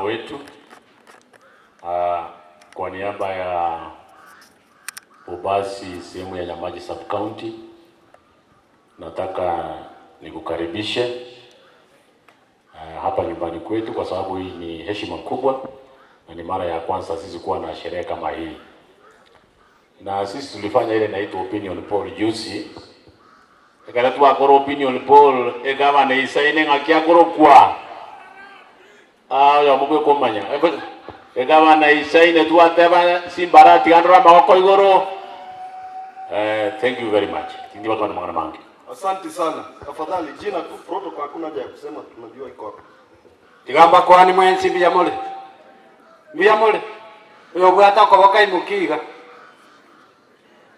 wetu kwa niaba ya ubasi sehemu ya Nyamaji sub county, nataka nikukaribishe hapa nyumbani kwetu, kwa sababu hii ni heshima kubwa na ni mara ya kwanza sisi kuwa na sherehe kama hii. Na sisi tulifanya ile inaitwa opinion poll juzi. Ekara tu akoro opinion poll egama ne isaine ngakia koro kwa ya mubwe komanya egama na isaine tu ateba Simba tigandora magoko igoro. Thank you very much. Ndi watu wana mangi. Asante sana. Tafadhali jina tu protocol hakuna haja ya kusema, tunajua iko hapo. Tigamba kwani mwenzi biyamole. Biyamole. Uyo bwata ko bokai mukiga.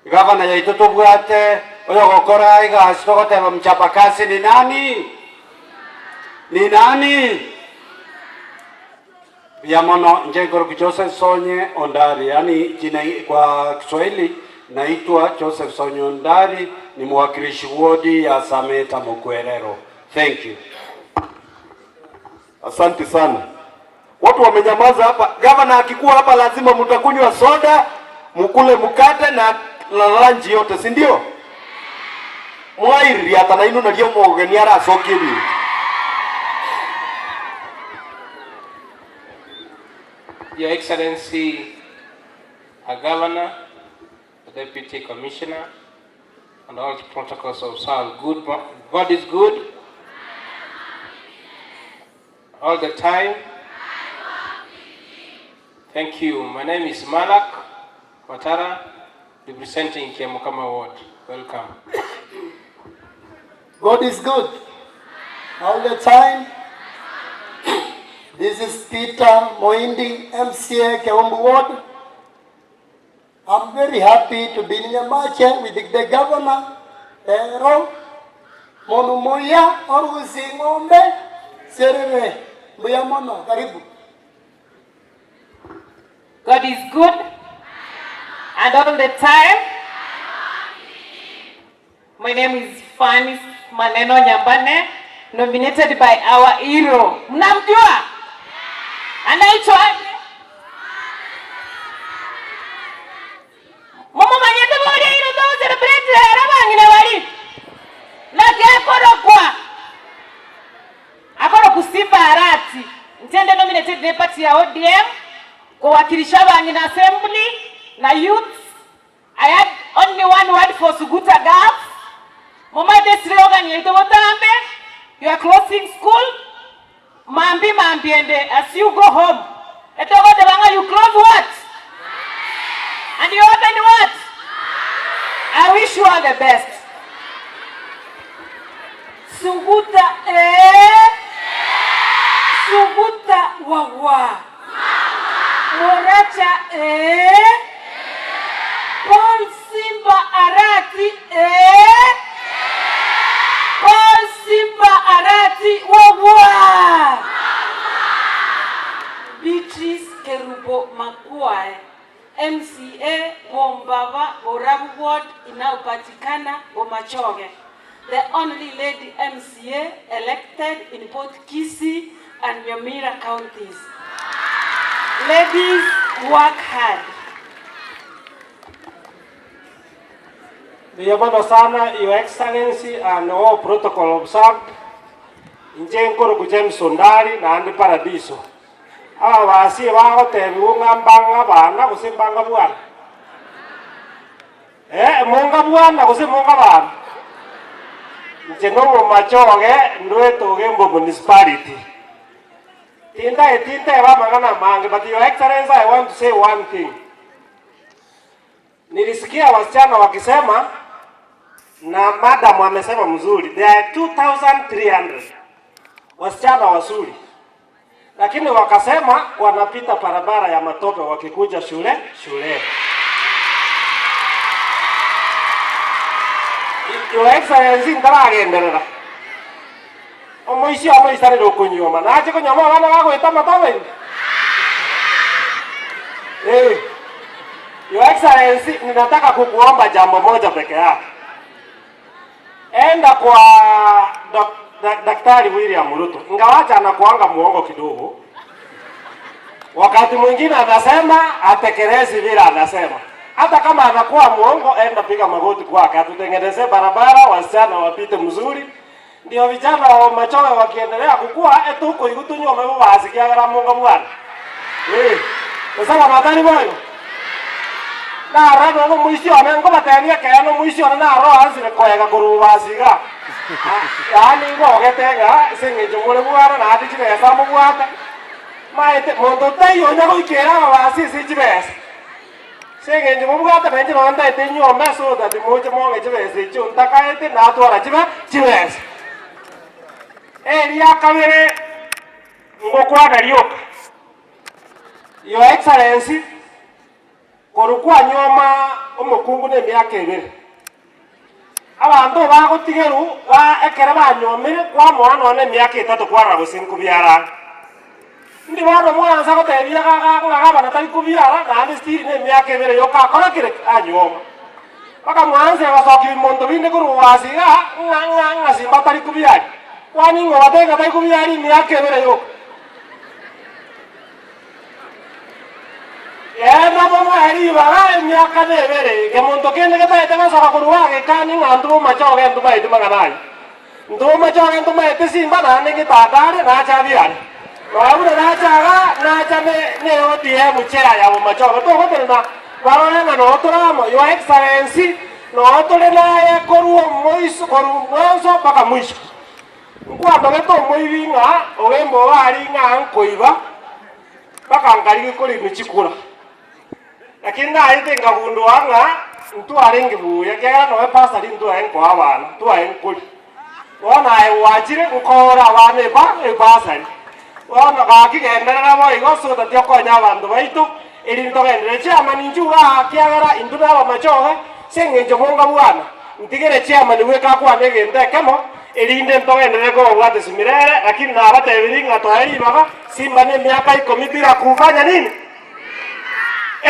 Gavana yaito tubwate oyo gokora iga sitogoteba mchapakazi ni nani? Ni nani? Biyamono njengoro Joseph Sonye Ondari, yani jina kwa Kiswahili naitwa Joseph Sonye Ondari, ni mwakilishi wodi ya Sameta Mkwerero. Thank you. Asante sana. Watu wamenyamaza hapa. Gavana akikuwa hapa lazima mtakunywa soda, mkule mkate na lunch yote, si ndio? Mwairi hata na ino ndio mogeni ara sokibi. Your Excellency, a Governor, a Deputy Commissioner, and all the protocols observed. Good, God is good all the time. Thank you. My name is Malak Watara, representing Kiamukama Ward. Welcome. God is good all the time. This is Peter Moindi, MCA Kiambu Ward. I'm very happy to be in Nyamache with the governor, Ero, Monumoya, Orusi Ngombe, Serere, Buyamono, Karibu. God is good and all the time. My name is Fanny Maneno Nyambane, nominated by our hero. Mnamjua? Anaitwa Mama Manyete Mori hero do celebrate rabangine wali. Na kwa akoro kusimba arati. Ntende nominated ne party ya ODM kuwakilisha bangine assembly na youth. I had only one word for Suguta girls. Mama desirioga nyeto botambe. You are closing school. Mambi ende as you go home. Etogo de banga you close what? And you open what? I wish you all the best. Suguta Suguta wawa. Moracha Paul Simba arati Paul Simba arati wawa. Beatrice Kerubo Makwae, MCA Bombava Borabu Ward inayopatikana Bomachoge, the only lady MCA elected in both Kisii and Nyamira counties. Ladies, work hard. Biyamano sana, Your Excellency, and all protocol observed. Njengoro kujames Ondari na andi paradiso. Awa wasi wako tebi ungambanga bana kusimbanga buwana. Munga buwana kusimbanga bana. Njengo Machoge ndweto gembo municipality. Tinta wa magana mange, but Your Excellency, I want to say one thing. Nilisikia wasichana wakisema na madam amesema mzuri, there are 2300 wasichana wazuri, lakini wakasema wanapita barabara ya matope wakikuja shule. Your Excellency ndaragenderera omoisi amoisare dokunyoma naje kunyoma bana bako itamatobe. Your Excellency, ninataka kukuomba jambo moja peke yake. Enda kwa Daktari William Ruto. Ingawacha anakuanga muongo kidogo. wakati mwingine anasema atekelezi vile anasema. Hata kama anakuwa muongo, enda piga magoti kwake, atutengenezee barabara, wasichana wapite mzuri, ndio vijana wa Machoge wakiendelea kukua etuko igutunyo mebo basikiagera munga bwana. Sasa matani boyo. Na rano no muisho amengo batania kayano muisho na ro ansire koyega kuru basiga. Yani ngo getenga senge jumule bwana na ati chile samu bwana. Maite mondo tayo nya ko ikera basi si chibes. Senge jumule bwana benje no anda etenyo meso da dimoje mo ngechibes chunta kaete na twara chibes. Eria kabere ngokwa darioka. Your Excellency, korukwa nyoma omukungu ne myaka ebere. Abantu bagotigeru ba ekere banyomire kwa mwana ne myaka 3 kwara gusinku byara. Ndi bano mwana sa gotebira gaga bana tari kubyara na andi stiri ne myaka ebere yoka korakire anyoma. Baka mwanze basoki mondo binde kuruwasiga nga Simba tari kubyara. Kwani ngo bateka tari kubyara myaka ebere yoka. Mama heriba myaka nebere ke muntu kende ketaete basaba kuruwage kandi ngandu Machoge ndu baite maganai ndu Machoge ndu baite Simba nane ngitadare na chabiare wabura na chaga na chame ne ODM chera ya Machoge to gotena barone na no toramo. Your Excellency no tole na koruo moiso koru mwanzo paka mwisho kwa togeto moibinga ogembo wari nga nkoiba paka ngari kuri michikura. Lakini na ite ngagundu anga ntu arengi buya kera no pasta ntu arengo abana ntu arenkuri wana ai wajire ukora abana e pasta wana gakigendera bo igoso tatyo konya abandu baitu irinto gendere chairman injuga kiagara induna ba Machoge sengenjo monga bwana ntigere chairman weka kwa negende kemo irinde ntogendere ko bwate simirere lakini na abatebiringa to ari baga Simba ne miaka 10 bila kufanya nini.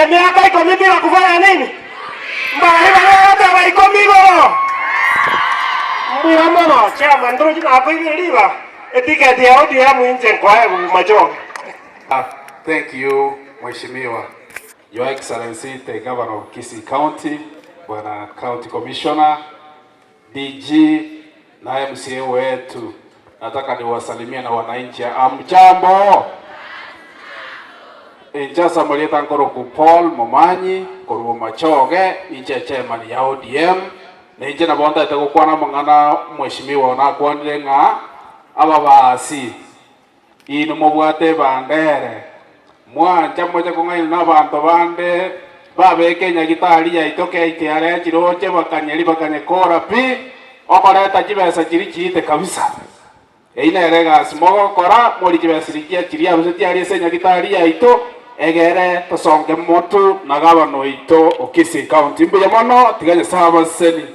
Miaka 10 bila kufanya nini? Mbaya wote wa 10 bora. Mbaya mama, chama ndio jina hapo hivi liba. Etiketi ya ODM nje kwa Machoge. Thank you, Mheshimiwa. Your Excellency, the Governor of Kisii County, Bwana County Commissioner, DG na MCA wetu. Nataka niwasalimie na wananchi. Amjambo. Injasa Marieta Nkoroku Paul Momanyi koruo Machoge inje chairman ya ODM na inje na bonda itakukwana mangana Mheshimiwa na kwonire nga ababasi ino mubwate bandere mwanja moja kungai na bantu bande babe Kenya gitari ya itoke itiare chiroche bakanyeri bakanyekora pi okoreta chibesa chiri chite kabisa eina erega smogo kora muri chibesa rikia chiria buseti ari senya gitari ya ito egere tosonge motu na gabano ito Kisii County mbuya mono tiganye saba seni.